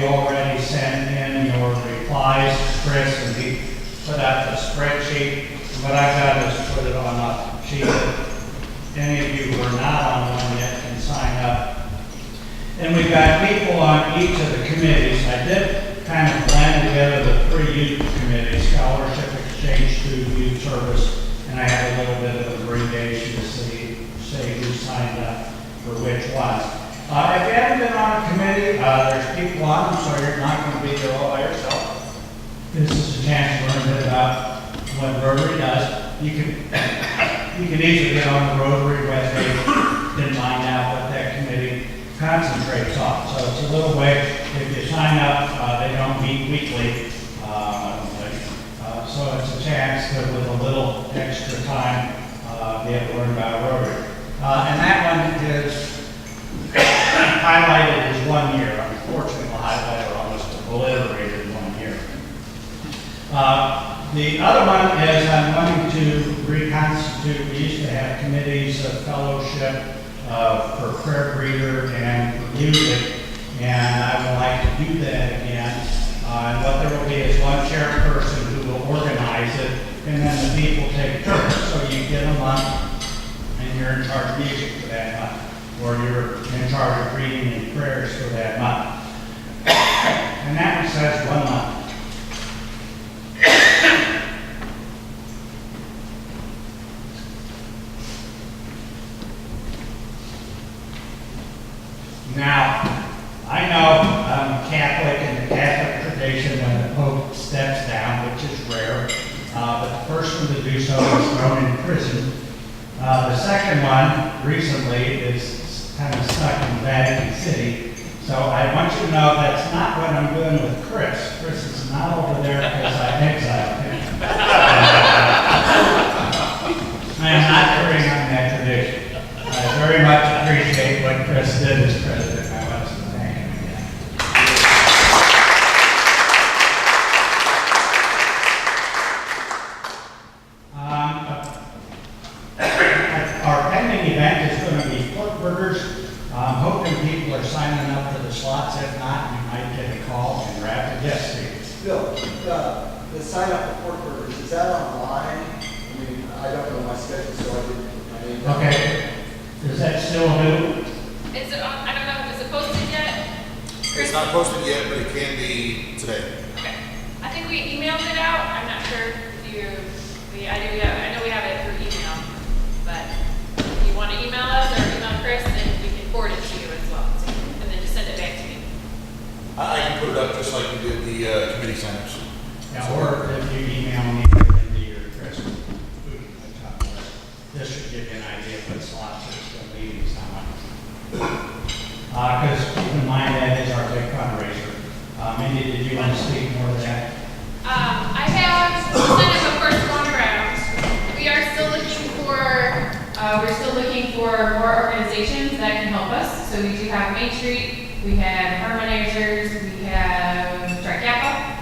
you already sent in your replies to Chris, and he put out the spreadsheet. What I've done is put it on a sheet that any of you who are not on one yet can sign up. And we've got people on each of the committees. I did kind of blend together the three youth committees, scholarship, exchange student, youth service, and I had a little bit of abbreviation to say who signed up for which ones. If you haven't been on a committee, there's people on them, so you're not going to be there all by yourself. This is a chance to learn a bit about what Rotary does. You can easily get on the Rotary webpage and find out what that committee concentrates on. So it's a little way, if you sign up, they don't meet weekly, so it's a chance to, with a little extra time, be able to learn about Rotary. And that one is highlighted as 1 year. Unfortunately, the highlighter almost obliterated 1 year. The other one is I'm wanting to reconstitute. We used to have committees of fellowship for prayer reader and for music, and I would like to do that again. And what there will be is one chairperson who will organize it, and then the people take turns. So you get a month, and you're in charge of music for that month, or you're in charge of reading and prayers for that month. And that one says 1 month. Now, I know I'm Catholic in the Catholic tradition when the Pope steps down, which is rare, but the first one to do so was thrown in prison. The second one recently is kind of stuck in Vatican City. So I want you to know that's not what I'm doing with Chris. Chris is not over there because I exiled him. I am not carrying on that tradition. I very much appreciate what Chris did as president. I want to thank him again. Our pending event is going to be pork burgers. I'm hoping people are signing up for the slots. If not, you might get a call and wrap it. Yes, Steve. Bill, the sign up for pork burgers, is that online? I mean, I don't know my schedule, so I didn't put my name down. Okay. Is that still new? Is it on, I don't know, is it posted yet? It's not posted yet, but it can be today. Okay. I think we emailed it out. I'm not sure if you, I know we have it through email, but if you want to email us or email Chris, then we can forward it to you as well. So, and then just send it back to me. I can put it up just like we did the committee signups. Yeah, or if you email me into your Chris, this should give you an idea of what slots are still leaving someone. Because keep in mind that is our big fundraiser. Mindy, did you want to speak more to that? I have kind of, course, going around. We are still looking for, more organizations that can help us. So we do have Main Street, we have harmonizers, we have Tricapa.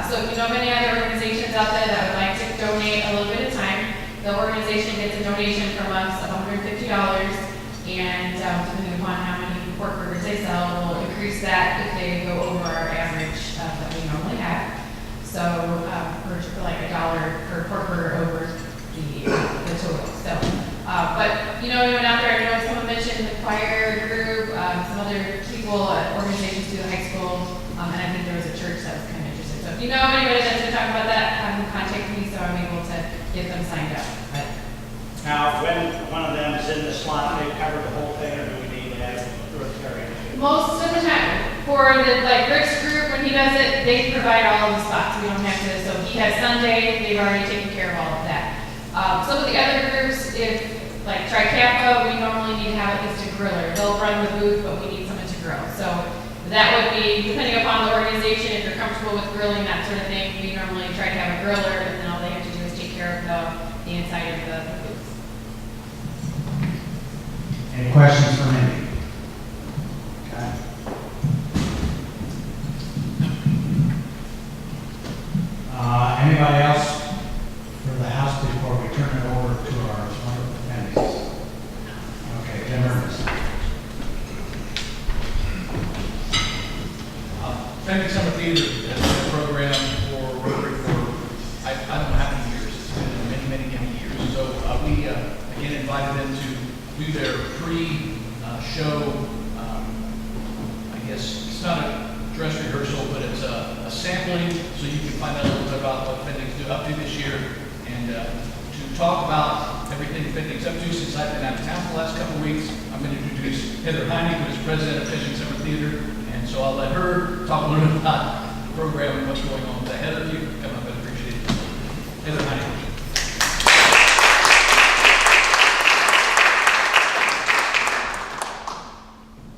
So if you know of any other organizations out there that would like to donate a little bit of time, the organization gets a donation from us of $150, and depending upon how many pork burgers they sell, we'll increase that if they go over our average that we normally have. So for like $1 per pork burger over the total. So, but you know, anyone out there, I know someone mentioned the choir group, some other people, organizations through the high school, and I think there was a church that was kind of interested. So if you know anybody that's going to talk about that, have them contact me so I'm able to get them signed up. But Now, when one of them is in the slot, they cover the whole thing, or do we need to have Rotary? most of the time, for the Rick's group, when he does it, they provide all of the spots. We don't have to. So he has Sunday; they've already taken care of all of that. Some of the other groups, if like Tricapa, we normally need to have at least a griller. They'll run the booth, but we need someone to grill. So that would be depending upon the organization. If you're comfortable with grilling, that sort of thing, we normally try to have a griller, and then all they have to do is take care of the inside of the booth. Any questions for Mindy? Okay. Anybody else for the house before we turn it over to our wonderful attendees? Okay, Jim Ernest. Fendig Summer Theater has been a program for Rotary for, I don't know how many years. It's been many years. So we, again, invited them to do their pre-show, I guess, it's not a dress rehearsal, but it's a sampling, so you can find out a little bit about what Fendig's up to this year, and to talk about everything Fendig's up to since I've been out of town for the last couple of weeks. I'm going to introduce Heather Heinig, who is president of Fendig Summer Theater, and so I'll let her talk a little bit about the program and what's going on with that. Heather, if you could come up, I'd appreciate it. Heather Heinig.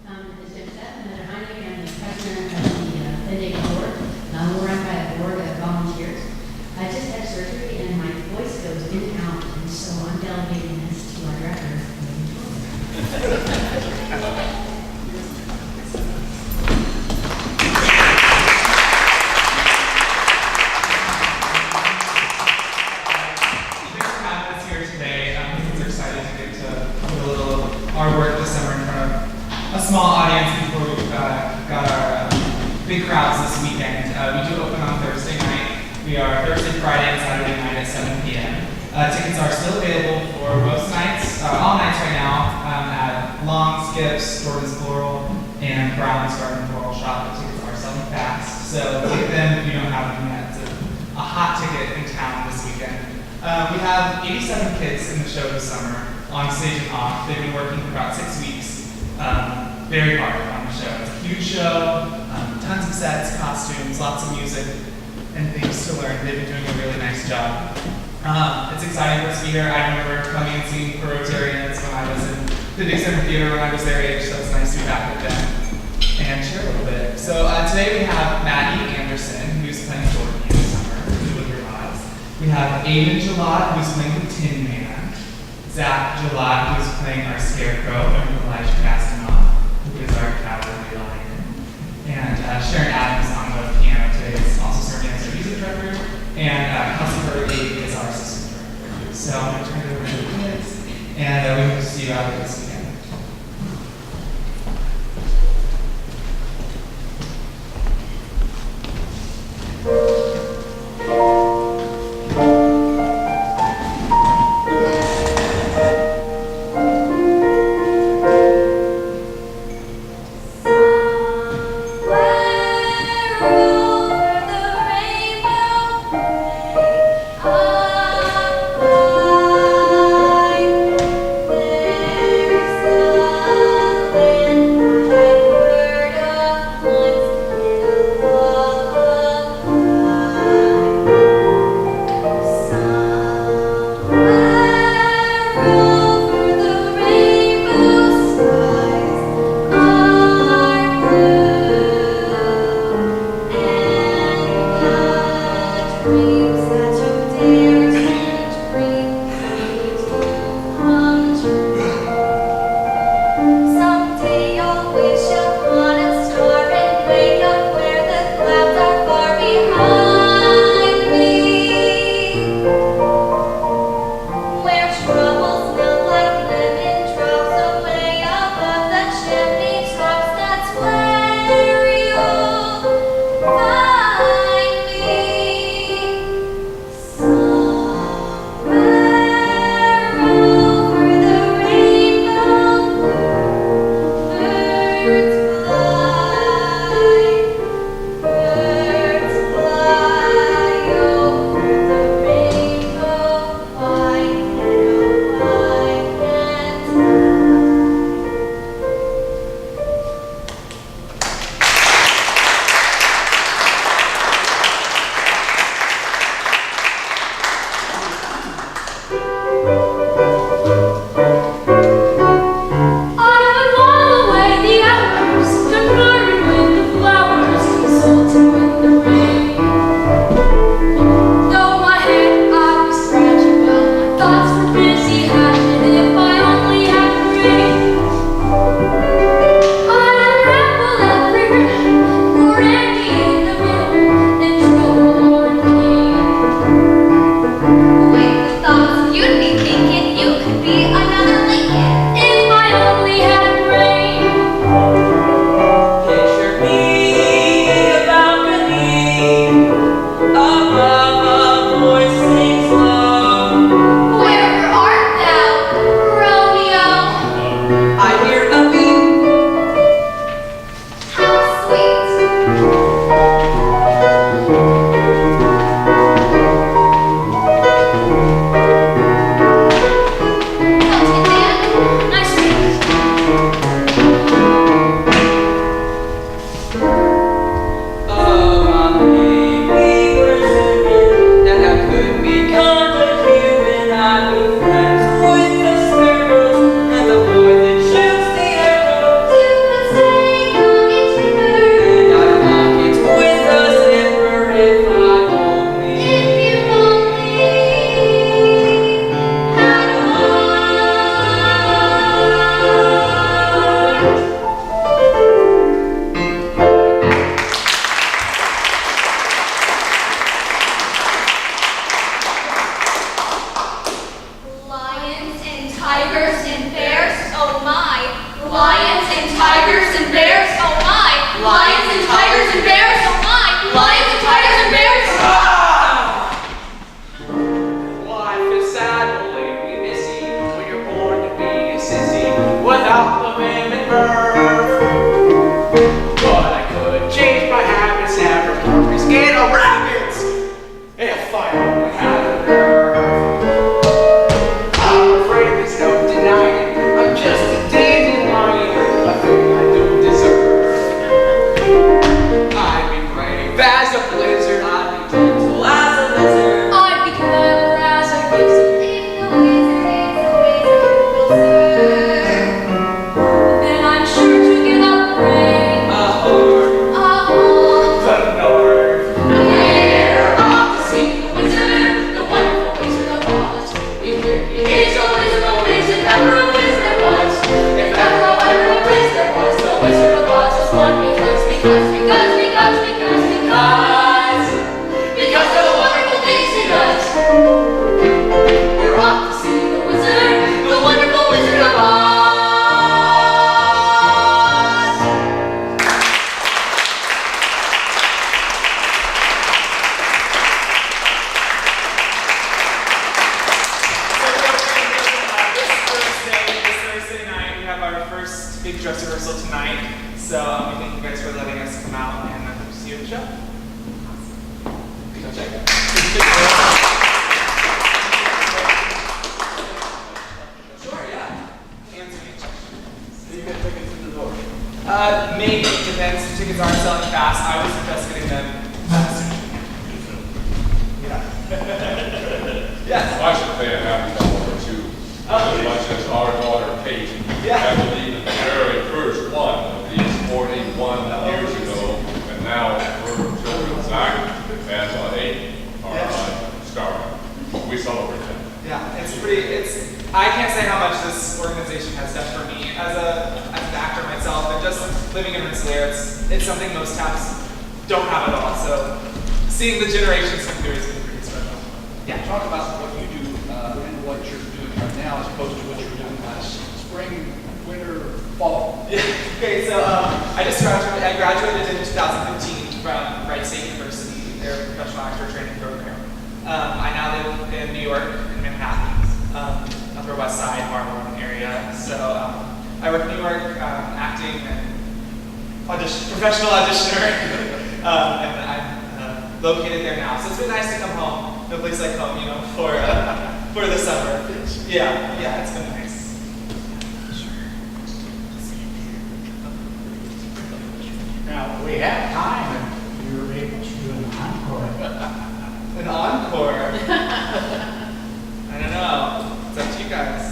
As Jim said, I'm Heather Heinig. I'm the president of the Fendig board. We're run by a board of volunteers. I just had surgery and my voice goes in and out, and so I'm delegating this to our director. Thanks for having us here today. We're excited to get to put a little of our work this summer in front of a small audience before we've got our big crowds this weekend. We do open on Thursday night. We are Thursday, Friday, and Saturday night at 7 p.m. Tickets are still available for most nights, all nights right now, at Long, Skips, Jordan's Floral, and Brown's Garden Floral Shop. The tickets are selling fast, so get them if you don't have them yet. It's a hot ticket in town this weekend. We have 87 kids in the show this summer, on stage and off. They've been working for about 6 weeks, very hard on the show. It's a huge show, tons of sets, costumes, lots of music, and things to learn. They've been doing a really nice job. It's exciting for us to be here. I remember coming and seeing for Rotarians when I was in the Fendig Summer Theater when I was their age, so it's nice to be back with them and share a little bit. So today we have Maddie Anderson, who's playing Dorothy this summer, who was your lives. We have Aiden Gillot, who's playing the Tin Man. Zach Gillot, who's playing our Scarecrow, and Elijah Castanoff, who is our Cowardly Lion. And Sharon Adams on the piano today is also serving as our music director. And Kelsey Berge is our assistant director. So I'm going to turn it over to the kids, and we hope to see you out there this weekend. Because of the wonderful things he does. We're off to see the wizard, the wonderful Wizard of Oz. This Thursday night, we have our first big dress rehearsal tonight. So we thank you guys for letting us come out and hope to see you at the show. Go check it. Sure, yeah. Answer any questions. You get tickets to the door. Maybe, depends. Tickets aren't selling fast. I would suggest getting them fast. Yeah. Yes. I should pay $50 or two. As much as our daughter Kate, I believe the very first one of these 41 years ago, and now her children, Zach and 8, are starring. We celebrate that. Yeah, I can't say how much this organization has done for me as an actor myself, and just living in Rensselaer, it's something most towns don't have at all. So seeing the generations come through has been pretty special. Yeah. Talk about what you do and what you're doing right now as opposed to what you were doing last spring, winter, fall. Yeah. Okay, so I graduated in 2015 from Wright State University, their professional actor training program. I now live in New York, in Manhattan, Upper West Side, Harlem area. So I work in New York, acting and professional auditioner, and I'm located there now. So it's been nice to come home, to a place like home, for the summer. Yeah, it's been nice. Now, we have time if you're able to do an encore. An encore? I don't know. It's up to you guys.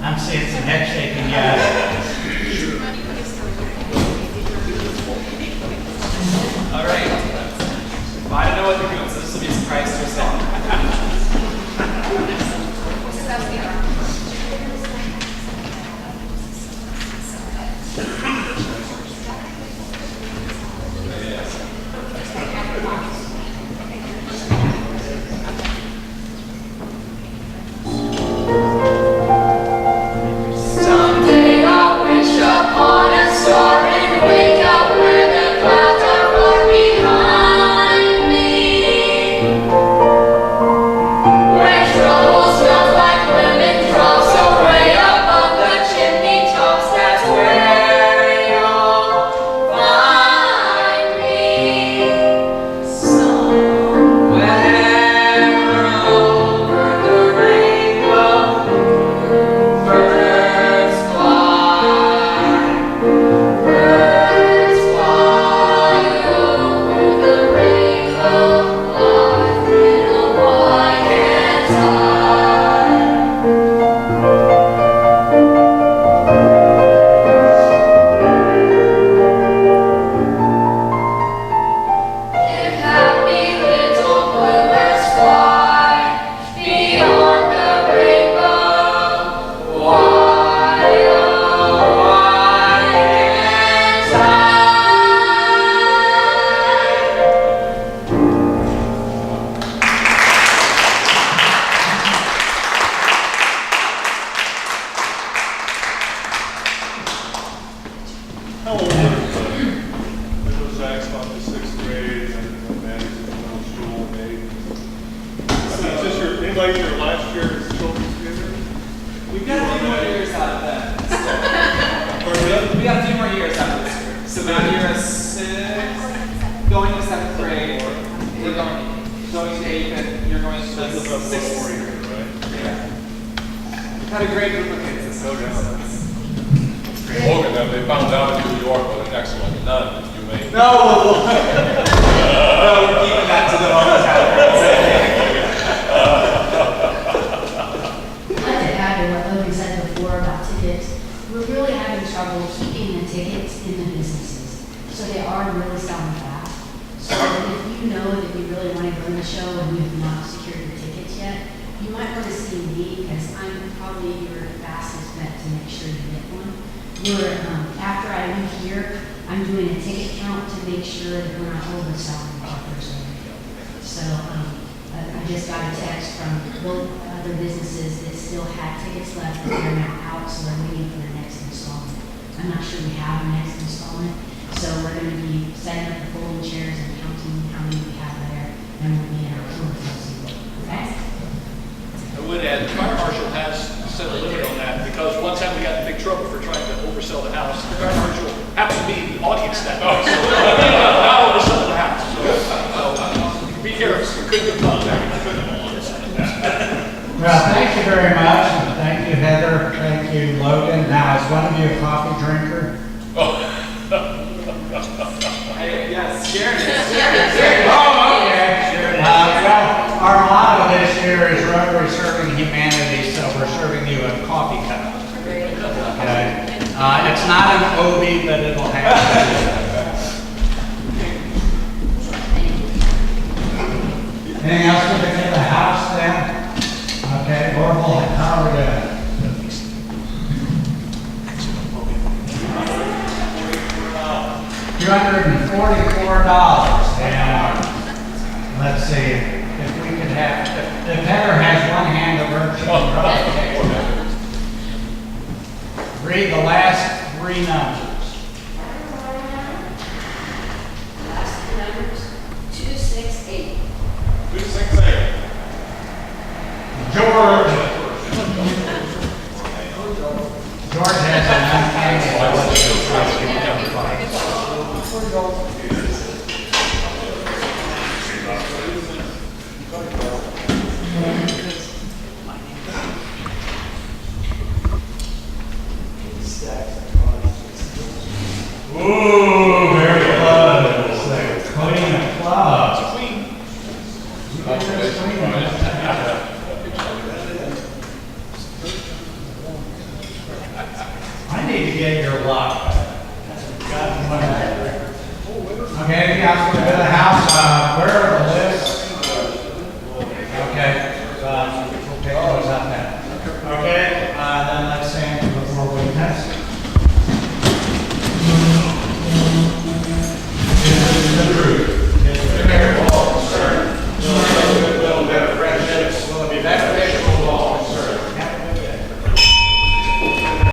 I'm seeing some head shaking, yeah. All right. Well, I don't know what they're doing, so this will be a surprise to yourself. Someday I'll wish upon a star and wake up where the clouds are far behind me, where trouble smells like lemon drops away above the chimney tops. That's where you'll find me, somewhere over the rainbow. Birds fly over the rainbow, lost in a white cat's eye. If happy little bluebirds fly beyond the rainbow, why, oh, why can't I? How old are you? It was Zach's about the 6th grade and Maddie's in middle school, maybe. Is this your last year at children's theater? We've got a few more years out of that. We got a few more years out of this year. So now you're a 6th, going to 7th grade, you're going to 8th, and you're going to That's about 6th. 4 years, right? Yeah. We've had a great group of kids this No doubt. semester. Logan, have they found out in New York what an excellent nun you made? No! No, we're keeping that to the hometown. I'd like to add to what Logan said before about tickets. We're really having trouble keeping the tickets in the businesses. So they are really selling fast. So if you know that you really want to go to the show and you have not secured your ticket, You might want to see me, because I'm probably your fastest bet to make sure you get one. After I leave here, I'm doing a ticket count to make sure that we're not overselling offers. So, I just got a text from both other businesses that still had tickets left, but they're now out, so they're waiting for the next installment. I'm not sure we have the next installment, so we're going to be setting up the folding chairs and counting how many we have there, and we'll be in our tour. Okay? I would add, the fire marshal has set a limit on that, because one time we got in big trouble for trying to oversell the house. The fire marshal happened to be the audience that night, so now oversell the house. So be careful, you could get caught. Well, thank you very much. And thank you, Heather. Thank you, Logan. Now, is one of you a coffee drinker? Yes, Sharon is. Oh, okay. Well, our motto this year is Rotary Serving Humanity, so we're serving you a coffee cup. Okay. It's not an Obi, but it'll have. Anything else we can do the house then? Okay, Orville, how are we doing? $244, and let's see, if we could have, if Heather has one hand over, she can probably take it. Read the last three numbers. Last three numbers, 268. 268. George has an uncanny Ooh, very close. Like clean and club. I need to get your luck. Okay, if you guys want to go to the house, where are the